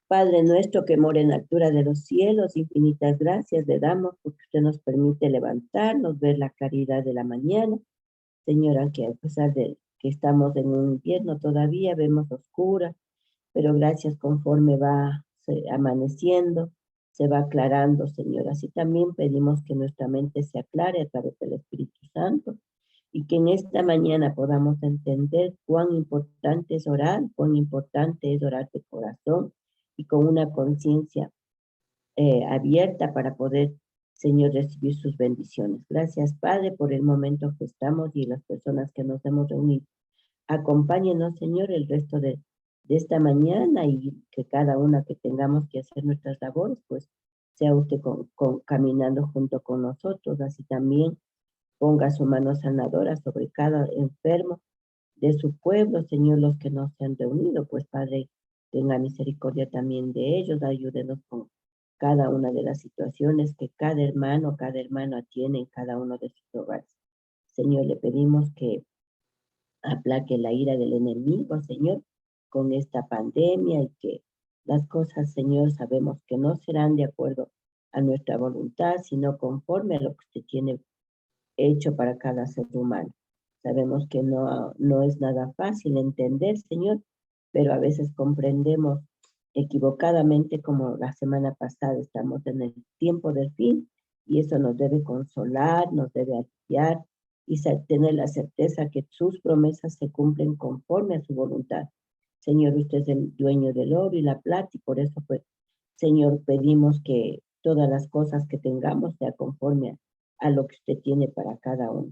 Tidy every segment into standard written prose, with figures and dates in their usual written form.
Padre nuestro que mora en la altura de los cielos, infinitas gracias le damos porque usted nos permite levantarnos, ver la claridad de la mañana. Señora, que a pesar de que estamos en un invierno todavía, vemos oscura, pero gracias conforme va amaneciendo, se va aclarando, Señor. Así también pedimos que nuestra mente se aclare a través del Espíritu Santo y que en esta mañana podamos entender cuán importante es orar, cuán importante es orar de corazón y con una conciencia abierta para poder, Señor, recibir sus bendiciones. Gracias, Padre, por el momento que estamos y las personas que nos hemos reunido. Acompáñenos, Señor, el resto de esta mañana y que cada una que tengamos que hacer nuestras labores, pues sea usted caminando junto con nosotros. Así también ponga su mano sanadora sobre cada enfermo de su pueblo, Señor, los que no se han reunido, pues Padre, tenga misericordia también de ellos, ayúdenos con cada una de las situaciones que cada hermana tiene en cada uno de sus hogares. Señor, le pedimos que aplaque la ira del enemigo, Señor, con esta pandemia y que las cosas, Señor, sabemos que no serán de acuerdo a nuestra voluntad, sino conforme a lo que usted tiene hecho para cada ser humano. Sabemos que no es nada fácil entender, Señor, pero a veces comprendemos equivocadamente, como la semana pasada estamos en el tiempo del fin, y eso nos debe consolar, nos debe aliviar, y tener la certeza que sus promesas se cumplen conforme a su voluntad. Señor, usted es el dueño del oro y la plata, y por eso, pues, Señor, pedimos que todas las cosas que tengamos sea conforme a lo que usted tiene para cada uno.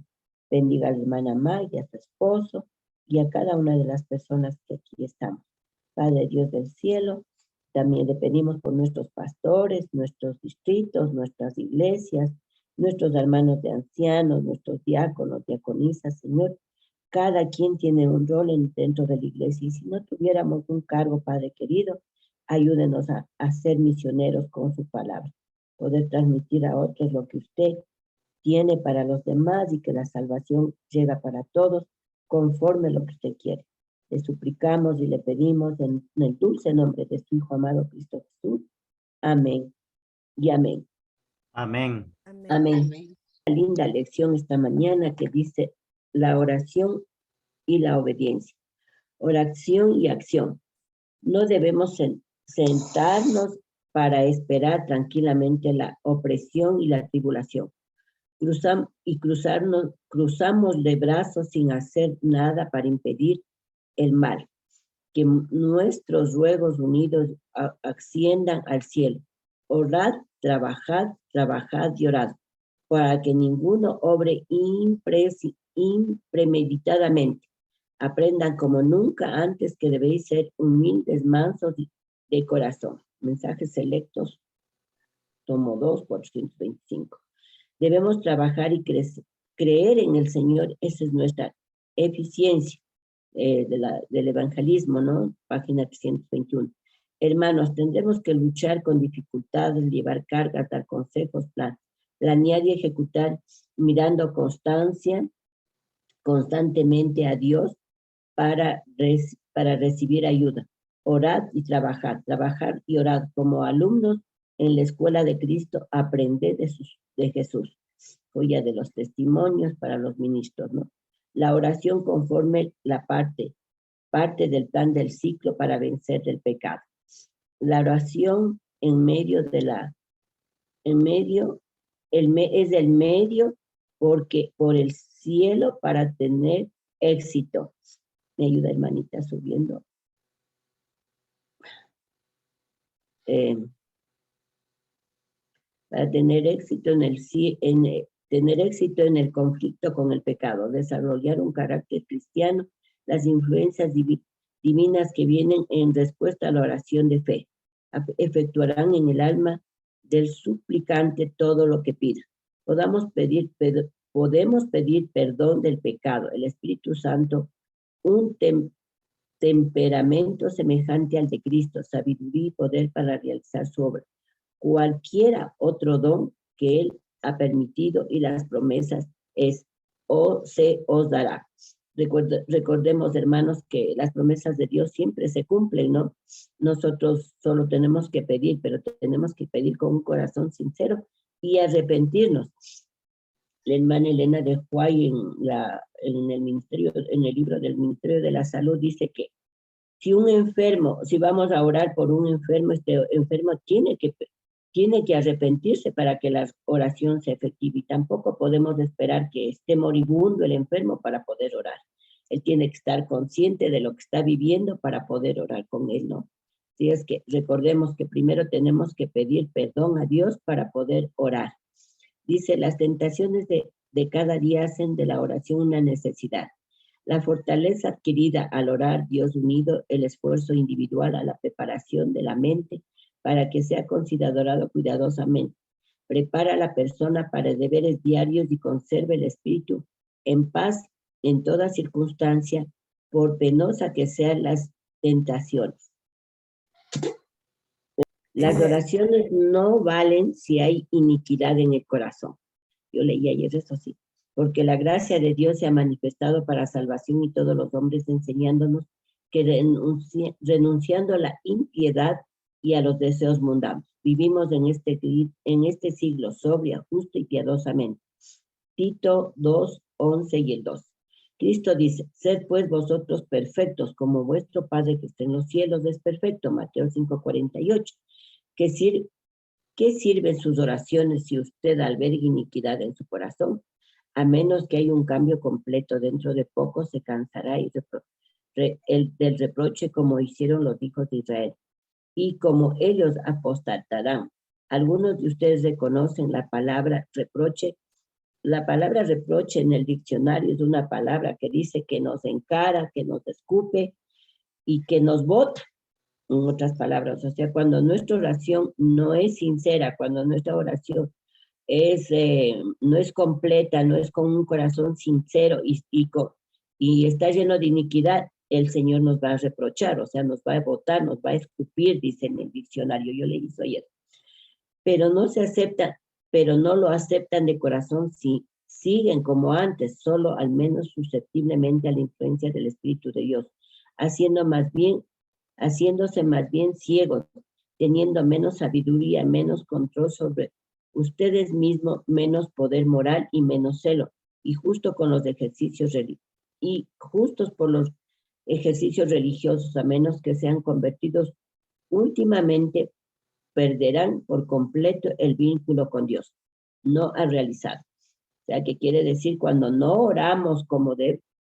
Bendiga a la hermana Maya, a su esposo, y a cada una de las personas que aquí estamos. Padre Dios del cielo, también le pedimos por nuestros pastores, nuestros distritos, nuestras iglesias, nuestros hermanos de ancianos, nuestros diáconos, diaconisas, Señor. Cada quien tiene un rol dentro de la iglesia, y si no tuviéramos un cargo, Padre querido, ayúdenos a ser misioneros con su palabra, poder transmitir a otros lo que usted tiene para los demás y que la salvación llega para todos conforme a lo que usted quiere. Le suplicamos y le pedimos en el dulce nombre de su Hijo amado Cristo Jesús. Amén y amén. Amén. Amén. Amén. Amén. Una linda lección esta mañana que dice la oración y la obediencia. Oración y acción. No debemos sentarnos para esperar tranquilamente la opresión y la tribulación. Cruzamos de brazos sin hacer nada para impedir el mal. Que nuestros ruegos unidos asciendan al cielo. Orad, trabajad y orad, para que ninguno obre impremeditadamente. Aprendan como nunca antes que debéis ser humildes, mansos de corazón. Mensajes selectos, tomo 2, 425. Debemos trabajar y creer en el Señor. Esa es nuestra eficiencia del evangelismo, ¿no? Página 321. Hermanos, tendremos que luchar con dificultades, llevar cargas, dar consejos, planear y ejecutar, mirando constantemente a Dios para recibir ayuda. Orad y trabajar y orad como alumnos en la escuela de Cristo, aprended de Jesús. Joya de los testimonios para los ministros, ¿no? La oración conforme la parte del plan del ciclo para vencer el pecado. La oración es el medio porque por el cielo para tener éxito. Me ayuda, hermanita, subiendo. Para tener éxito tener éxito en el conflicto con el pecado, desarrollar un carácter cristiano, las influencias divinas que vienen en respuesta a la oración de fe, efectuarán en el alma del suplicante todo lo que pida. Podemos pedir perdón del pecado, el Espíritu Santo, un temperamento semejante al de Cristo, sabiduría y poder para realizar su obra. Cualquiera otro don que Él ha permitido y las promesas se os dará. Recordemos, hermanos, que las promesas de Dios siempre se cumplen, ¿no? Nosotros solo tenemos que pedir, pero tenemos que pedir con un corazón sincero y arrepentirnos. La hermana Elena de Huay en el libro del Ministerio de la Salud dice que si vamos a orar por un enfermo, este enfermo tiene que arrepentirse para que la oración sea efectiva, y tampoco podemos esperar que esté moribundo el enfermo para poder orar. Él tiene que estar consciente de lo que está viviendo para poder orar con él, ¿no? Así es que recordemos que primero tenemos que pedir perdón a Dios para poder orar. Dice, las tentaciones de cada día hacen de la oración una necesidad. La fortaleza adquirida al orar, Dios unido, el esfuerzo individual a la preparación de la mente para que sea considerado cuidadosamente. Prepara a la persona para deberes diarios y conserve el espíritu en paz en toda circunstancia, por penosa que sean las tentaciones. Las oraciones no valen si hay iniquidad en el corazón. Yo leí ayer eso sí. Porque la gracia de Dios se ha manifestado para salvación y todos los hombres enseñándonos que renunciando a la impiedad y a los deseos mundanos, vivimos en este siglo sobria, justo y piadosamente. Tito 2, 11 y el 12. Cristo dice, sed pues vosotros perfectos, como vuestro Padre que está en los cielos es perfecto, Mateo 5, 48. ¿Qué sirven sus oraciones si usted alberga iniquidad en su corazón? A menos que haya un cambio completo, dentro de poco se cansará del reproche como hicieron los hijos de Israel. Y como ellos apostatarán. Algunos de ustedes reconocen la palabra reproche. La palabra reproche en el diccionario es una palabra que dice que nos encara, que nos escupe y que nos bota. En otras palabras, o sea, cuando nuestra oración no es sincera, cuando nuestra oración no es completa, no es con un corazón sincero y está lleno de iniquidad, el Señor nos va a reprochar, o sea, nos va a botar, nos va a escupir, dice en el diccionario, yo leí eso ayer. Pero no lo aceptan de corazón, si siguen como antes, solo al menos susceptiblemente a la influencia del Espíritu de Dios, haciéndose más bien ciegos, teniendo menos sabiduría, menos control sobre ustedes mismos, menos poder moral y menos celo, y justos por los ejercicios religiosos, a menos que sean convertidos últimamente, perderán por completo el vínculo con Dios, no ha realizado. O sea, que quiere decir, cuando no oramos con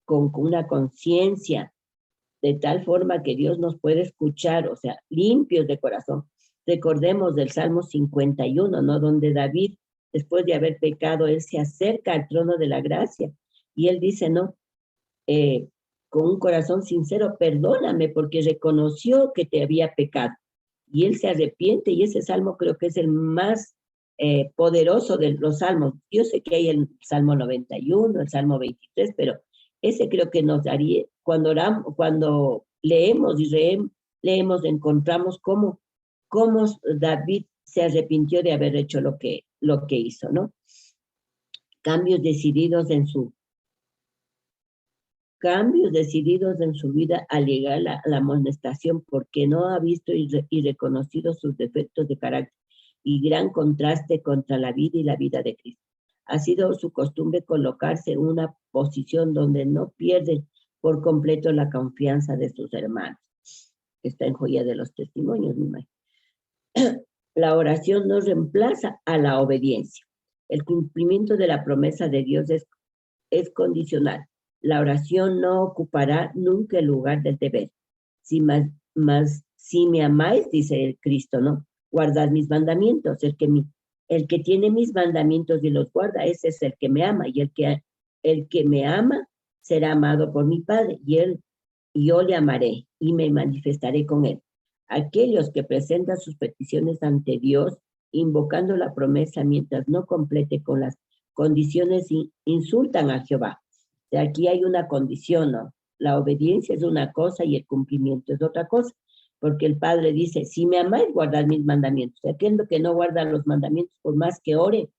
una conciencia, de tal forma que Dios nos puede escuchar, o sea, limpios de corazón. Recordemos del Salmo 51, ¿no? Donde David, después de haber pecado, él se acerca al trono de la gracia y él dice, ¿no? Con un corazón sincero, perdóname, porque reconoció que te había pecado. Y él se arrepiente, y ese salmo creo que es el más poderoso de los salmos. Yo sé que hay el Salmo 91, el Salmo 23, pero ese creo que nos daría, cuando leemos y leemos, encontramos cómo David se arrepintió de haber hecho lo que hizo, ¿no? Cambios decididos en su vida al llegar a la amonestación, porque no ha visto y reconocido sus defectos de carácter, y gran contraste contra la vida y la vida de Cristo. Ha sido su costumbre colocarse en una posición donde no pierde por completo la confianza de sus hermanos. Está en Joya de los Testimonios, mi imagino. La oración no reemplaza a la obediencia. El cumplimiento de la promesa de Dios es condicional. La oración no ocupará nunca el lugar del deber. Si me amáis, dice el Cristo, ¿no? Guardad mis mandamientos. El que tiene mis mandamientos y los guarda, ese es el que me ama. Y el que me ama será amado por mi Padre. Y yo le amaré y me manifestaré con él. Aquellos que presentan sus peticiones ante Dios, invocando la promesa mientras no complete con las condiciones, insultan a Jehová. O sea, aquí hay una condición, ¿no? La obediencia es una cosa y el cumplimiento es otra cosa, porque el Padre dice, si me amáis, guardad mis mandamientos. O sea, aquel que no guarda los mandamientos, por más que ore,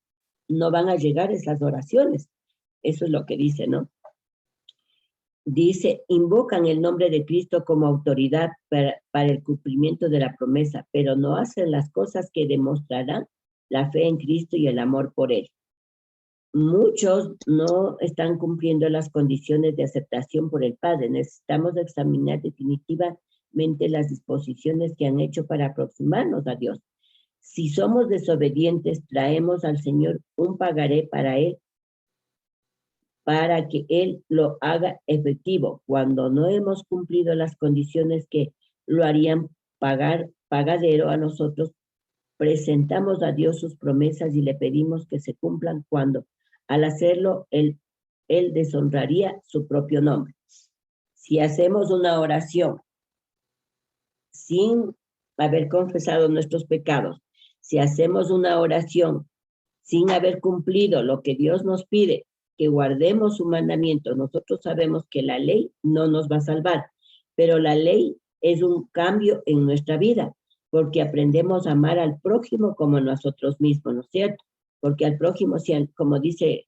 no van a llegar esas oraciones. Eso es lo que dice, ¿no? Dice, invocan el nombre de Cristo como autoridad para el cumplimiento de la promesa, pero no hacen las cosas que demostrarán la fe en Cristo y el amor por Él. Muchos no están cumpliendo las condiciones de aceptación por el Padre. Necesitamos examinar definitivamente las disposiciones que han hecho para aproximarnos a Dios. Si somos desobedientes, traemos al Señor un pagaré para Él, para que Él lo haga efectivo. Cuando no hemos cumplido las condiciones que lo harían pagadero a nosotros, presentamos a Dios sus promesas y le pedimos que se cumplan cuando, al hacerlo, Él deshonraría su propio nombre. Si hacemos una oración sin haber confesado nuestros pecados, si hacemos una oración sin haber cumplido lo que Dios nos pide, que guardemos su mandamiento, nosotros sabemos que la ley no nos va a salvar, pero la ley es un cambio en nuestra vida, porque aprendemos a amar al prójimo como nosotros mismos, ¿no es cierto? Porque al prójimo, como dice,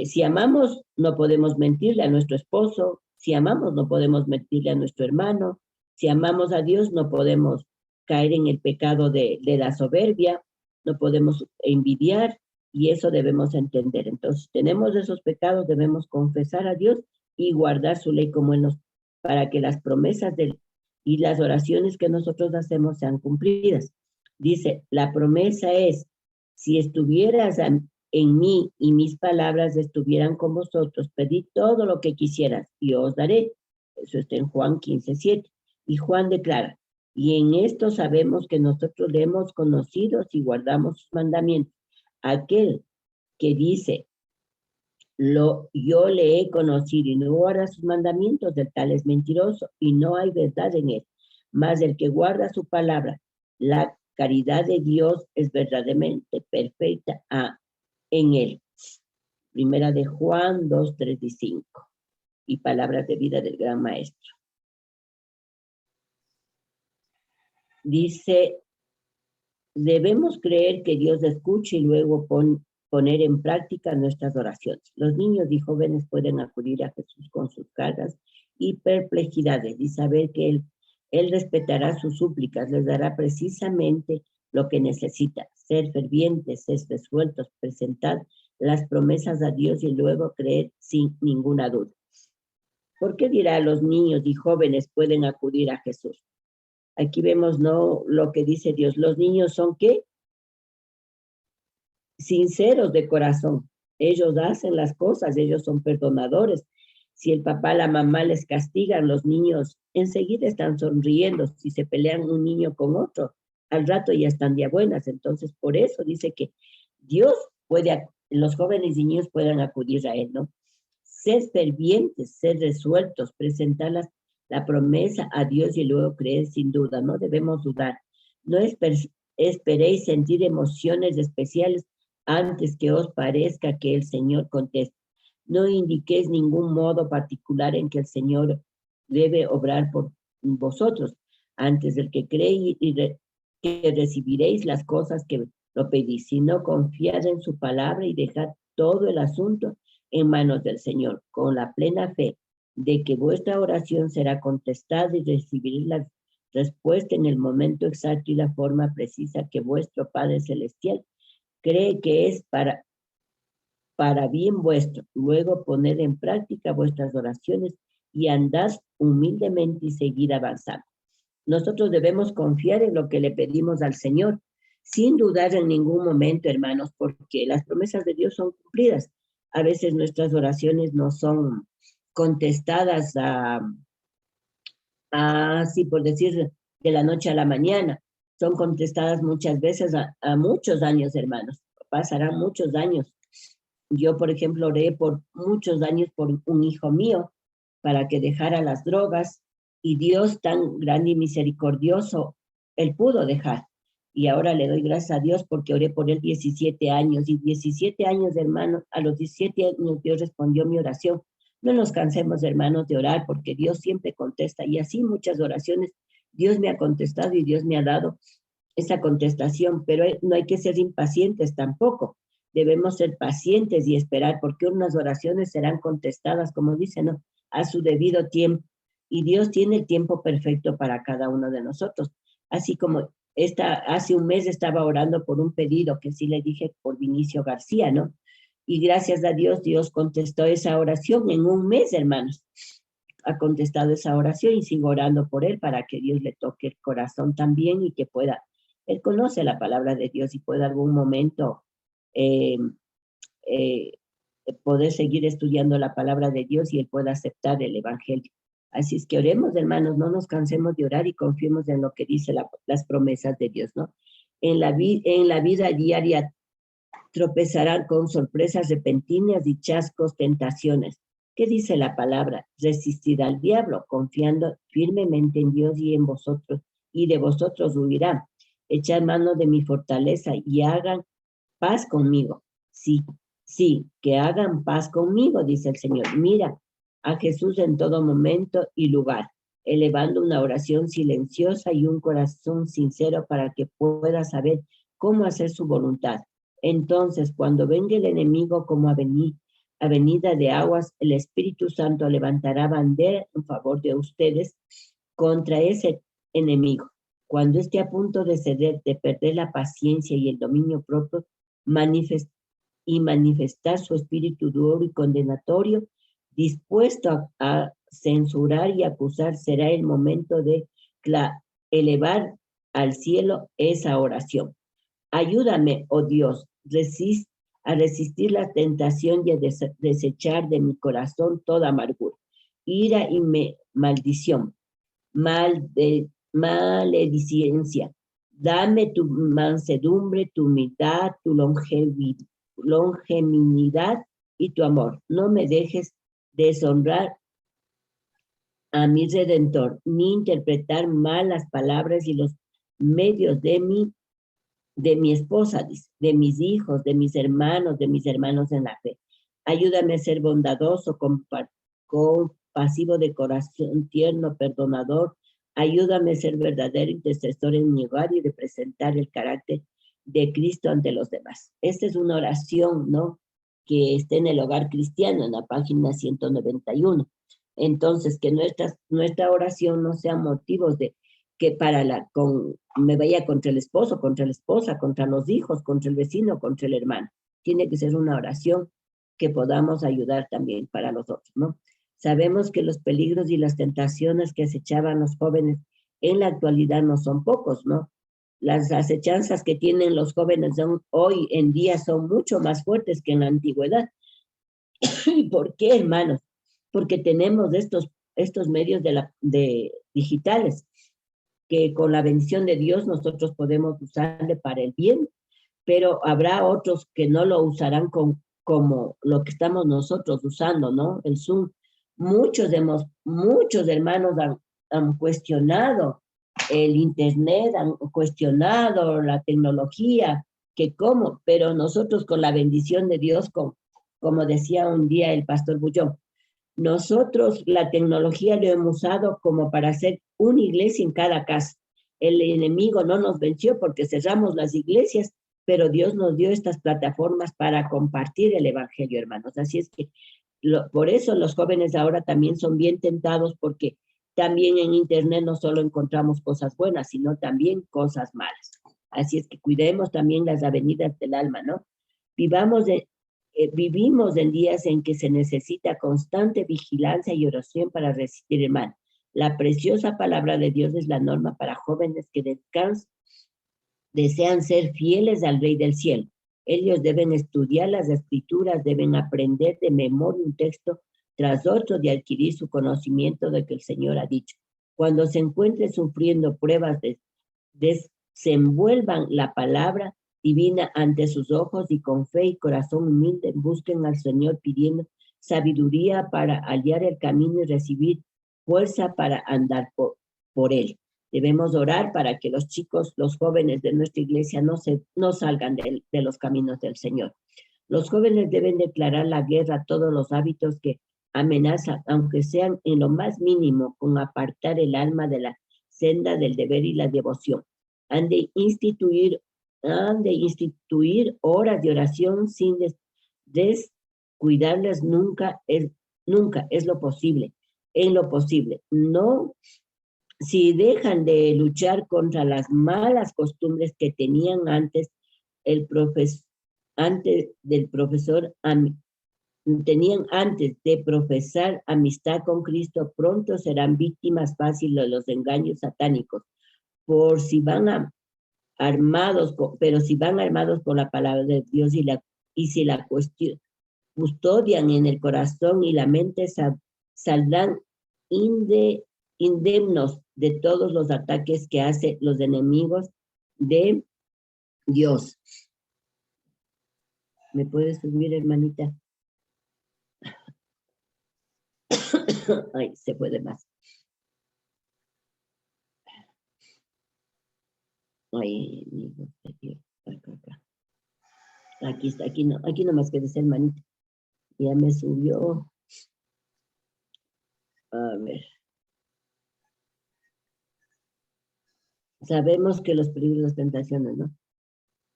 si amamos, no podemos mentirle a nuestro esposo, si amamos, no podemos mentirle a nuestro hermano, si amamos a Dios, no podemos caer en el pecado de la soberbia, no podemos envidiar, y eso debemos entender. Entonces, tenemos esos pecados, debemos confesar a Dios y guardar su ley como Él nos, para que las promesas y las oraciones que nosotros hacemos sean cumplidas. Dice, la promesa es, si estuvieras en mí y mis palabras estuvieran con vosotros, pedid todo lo que quisieras y os daré. Eso está en Juan 15:7. Y Juan declara, y en esto sabemos que nosotros le hemos conocido si guardamos sus mandamientos. Aquel que dice, yo le he conocido y no guarda sus mandamientos, del tal es mentiroso y no hay verdad en él. Mas el que guarda su palabra, la caridad de Dios es verdaderamente perfecta en él. Primera de Juan 2, 3 y 5. Y palabras de vida del gran maestro. Dice, debemos creer que Dios escucha y luego poner en práctica nuestras oraciones. Los niños y jóvenes pueden acudir a Jesús con sus cargas y perplejidades y saber que Él respetará sus súplicas, les dará precisamente lo que necesita. Ser fervientes, ser resueltos, presentar las promesas a Dios y luego creer sin ninguna duda. ¿Por qué dirá los niños y jóvenes pueden acudir a Jesús? Aquí vemos, ¿no?, lo que dice Dios. Los niños son, ¿qué? Sinceros de corazón. Ellos hacen las cosas, ellos son perdonadores. Si el papá, la mamá les castigan, los niños enseguida están sonriendo. Si se pelean un niño con otro, al rato ya están de buenas. Entonces, por eso dice que Dios los jóvenes y niños puedan acudir a Él, ¿no? Ser fervientes, ser resueltos, presentar la promesa a Dios y luego creer sin duda. No debemos dudar. No esperéis sentir emociones especiales antes que os parezca que el Señor conteste. No indiquéis ningún modo particular en que el Señor debe obrar por vosotros. Antes del que creéis que recibiréis las cosas que lo pedís, sino confiad en su palabra y dejad todo el asunto en manos del Señor, con la plena fe de que vuestra oración será contestada y recibiréis la respuesta en el momento exacto y la forma precisa que vuestro Padre Celestial cree que es para bien vuestro. Luego poned en práctica vuestras oraciones y andad humildemente y seguid avanzando. Nosotros debemos confiar en lo que le pedimos al Señor, sin dudar en ningún momento, hermanos, porque las promesas de Dios son cumplidas. A veces nuestras oraciones no son contestadas así por decir, de la noche a la mañana. Son contestadas muchas veces a muchos años, hermanos. Pasarán muchos años. Yo, por ejemplo, oré por muchos años por un hijo mío para que dejara las drogas, y Dios, tan grande y misericordioso, Él pudo dejar. Y ahora le doy gracias a Dios porque oré por él 17 años. Y 17 años, hermanos, a los 17 años Dios respondió mi oración. No nos cansemos, hermanos, de orar, porque Dios siempre contesta. Y así muchas oraciones Dios me ha contestado y Dios me ha dado esa contestación. Pero no hay que ser impacientes tampoco. Debemos ser pacientes y esperar, porque unas oraciones serán contestadas, como dice, ¿no? a su debido tiempo. Y Dios tiene el tiempo perfecto para cada uno de nosotros. Así como hace un mes estaba orando por un pedido que sí le dije por Vinicio García, ¿no? Y gracias a Dios, Dios contestó esa oración en un mes, hermanos. Ha contestado esa oración y sigo orando por él para que Dios le toque el corazón también y que pueda, él conoce la palabra de Dios y pueda algún momento eh, eh, poder seguir estudiando la palabra de Dios y él pueda aceptar el evangelio. Así es que oremos, hermanos, no nos cansemos de orar y confiemos en lo que dice las promesas de Dios, ¿no? En la vida diaria tropezarán con sorpresas repentinas y chascos, tentaciones. ¿Qué dice la palabra? Resistirá al diablo, confiando firmemente en Dios y en vosotros, y de vosotros huirá. Echad mano de mi fortaleza y hagan paz conmigo. Sí, sí, que hagan paz conmigo, dice el Señor. Mira a Jesús en todo momento y lugar, elevando una oración silenciosa y un corazón sincero para que pueda saber cómo hacer su voluntad. Entonces, cuando venga el enemigo como avenida de aguas, el Espíritu Santo levantará bandera en favor de ustedes contra ese enemigo. Cuando esté a punto de ceder, de perder la paciencia y el dominio propio, manifestar su espíritu duro y condenatorio, dispuesto a censurar y acusar, será el momento de elevar al cielo esa oración. Ayúdame, oh Dios, a resistir la tentación y a desechar de mi corazón toda amargura, ira y maldición, maledicencia. Dame tu mansedumbre, tu humildad, tu longeminidad y tu amor. No me dejes deshonrar a mi Redentor, ni interpretar mal las palabras y los medios de mi esposa, de mis hijos, de mis hermanos en la fe. Ayúdame a ser bondadoso, compasivo de corazón tierno, perdonador. Ayúdame a ser verdadero intercesor en mi hogar y representar el carácter de Cristo ante los demás. Esta es una oración, ¿no?, que está en el hogar cristiano, en la página 191. Entonces, que nuestra oración no sea motivos de que me vaya contra el esposo, contra la esposa, contra los hijos, contra el vecino, contra el hermano. Tiene que ser una oración que podamos ayudar también para los otros, ¿no? Sabemos que los peligros y las tentaciones que acechaban los jóvenes en la actualidad no son pocos, ¿no? Las acechanzas que tienen los jóvenes hoy en día son mucho más fuertes que en la antigüedad. ¿Y por qué, hermanos? Porque tenemos estos medios digitales que con la bendición de Dios nosotros podemos usarle para el bien, pero habrá otros que no lo usarán como lo que estamos nosotros usando, ¿no? El Zoom. Muchos hermanos han cuestionado el Internet, han cuestionado la tecnología, pero nosotros con la bendición de Dios, como decía un día el pastor Bullón, nosotros la tecnología lo hemos usado como para hacer una iglesia en cada casa. El enemigo no nos venció porque cerramos las iglesias, pero Dios nos dio estas plataformas para compartir el evangelio, hermanos. Así es que por eso los jóvenes ahora también son bien tentados, porque también en Internet no solo encontramos cosas buenas, sino también cosas malas. Así es que cuidemos también las avenidas del alma, ¿no? Vivimos en días en que se necesita constante vigilancia y oración para resistir el mal. La preciosa palabra de Dios es la norma para jóvenes que desean ser fieles al Rey del Cielo. Ellos deben estudiar las Escrituras, deben aprender de memoria un texto tras otro y adquirir su conocimiento de que el Señor ha dicho. Cuando se encuentren sufriendo pruebas, desenvuelvan la palabra divina ante sus ojos y con fe y corazón humilde busquen al Señor pidiendo sabiduría para hallar el camino y recibir fuerza para andar por él. Debemos orar para que los chicos, los jóvenes de nuestra iglesia no salgan de los caminos del Señor. Los jóvenes deben declarar la guerra a todos los hábitos que amenazan, aunque sean en lo más mínimo, con apartar el alma de la senda del deber y la devoción. Han de instituir horas de oración sin descuidarlas nunca es lo posible. en lo posible. No, si dejan de luchar contra las malas costumbres que tenían antes tenían antes de profesar amistad con Cristo, pronto serán víctimas fáciles de los engaños satánicos. Pero si van armados con la palabra de Dios y si la custodian en el corazón y la mente, saldrán indemnos de todos los ataques que hacen los enemigos de Dios. ¿Me puedes subir, hermanita? Ay, se puede más. Ay, amigo de Dios. Acá. Aquí está, aquí no más queda esa hermanita. Ya me subió. A ver. Sabemos que los peligros y las tentaciones, ¿no?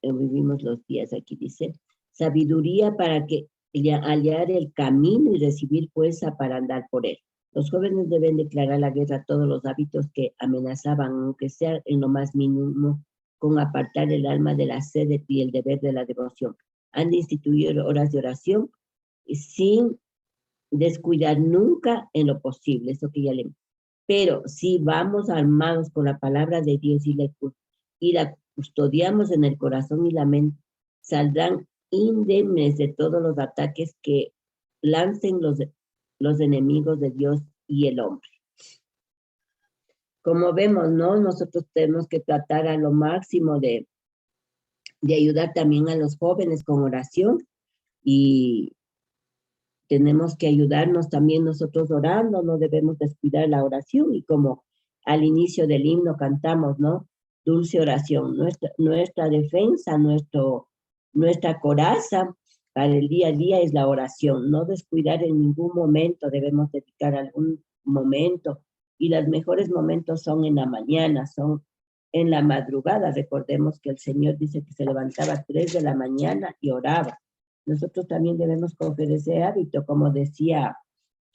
Vivimos los días, aquí dice. Sabiduría para que hallar el camino y recibir fuerza para andar por él. Los jóvenes deben declarar la guerra a todos los hábitos que amenazaban, aunque sea en lo más mínimo, con apartar el alma de la sed y el deber de la devoción. Han de instituir horas de oración sin descuidar nunca en lo posible, eso que ya leímos. Pero si vamos armados con la palabra de Dios y la custodiamos en el corazón y la mente, saldrán indemnes de todos los ataques que lancen los enemigos de Dios y el hombre. Como vemos, ¿no? Nosotros tenemos que tratar a lo máximo de ayudar también a los jóvenes con oración, y tenemos que ayudarnos también nosotros orando, no debemos descuidar la oración, y como al inicio del himno cantamos, ¿no? Dulce oración, nuestra defensa, nuestra coraza para el día a día es la oración. No descuidar en ningún momento, debemos dedicar algún momento, y los mejores momentos son en la mañana, son en la madrugada. Recordemos que el Señor dice que se levantaba a 3 de la mañana y oraba. Nosotros también debemos coger ese hábito, como decía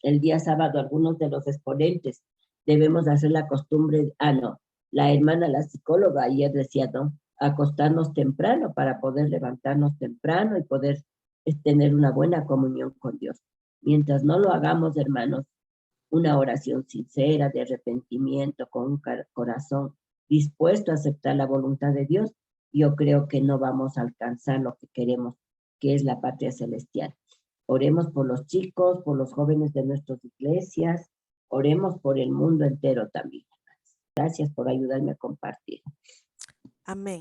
el día sábado algunos de los exponentes, debemos hacer la costumbre, la hermana, la psicóloga, ayer decía, ¿no? Acostarnos temprano para poder levantarnos temprano y poder tener una buena comunión con Dios. Mientras no lo hagamos, hermanos, una oración sincera de arrepentimiento, con un corazón dispuesto a aceptar la voluntad de Dios, yo creo que no vamos a alcanzar lo que queremos, que es la patria celestial. Oremos por los chicos, por los jóvenes de nuestras iglesias, oremos por el mundo entero también. Gracias por ayudarme a compartir. Amén.